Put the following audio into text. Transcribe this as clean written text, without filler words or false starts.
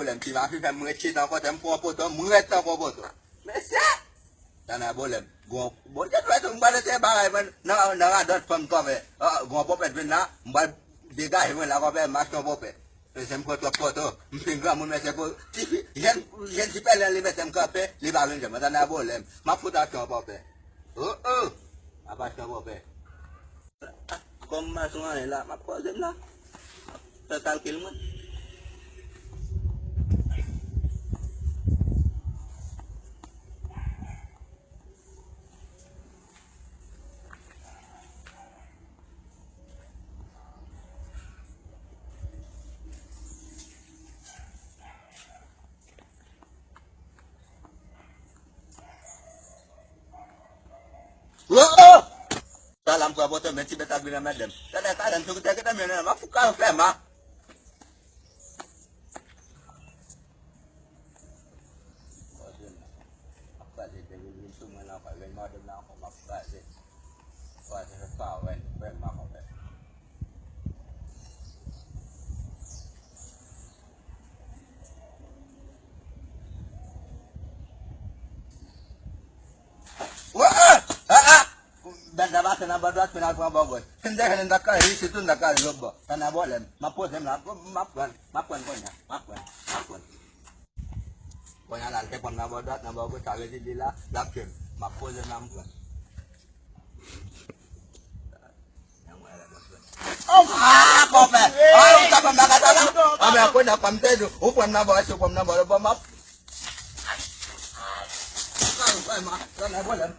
boleh tiba FIFA mengechi tak kau tempo apa tu menget tak apa tu. Mesti. Tanah boleh. Gua boleh tu mbak tu bagai pun nak ada pun kau be. Gua apa pun nak mbak diga hemen lah kau be mas kau apa. Sem kau tu apa tu. Mungkin mun mesti kau TV yang tipe lain lebih sem kau be lebih awin je. Tanah boleh. Mafu tak kau apa be. Apa kau apa be. Kau masuk ni lah. Mafu sem lah. Total kilman. Dalam kau botol mesti betul bila madam. Tadi kadang tu kita mana mak fukar Fanm ah. Apa sih jadi itu mana apa yang madam nak apa apa sih. Wah saya tahu Fanm apa. Benda bahasa nak berdoa final pun bagus. Hendak hendak kau ini situ hendak kau lobo. Tanah boleh. Mapu saya mapuan punya. Mapuan. Punya nanti pun nak berdoa nak bagus. Kalau jadi lah lakin. Mapu saya mapuan. Kau pe. Tak pernah kata lah. Kami aku nak pamte tu. Upon nak bawa supam nak bawa map. Tanah boleh.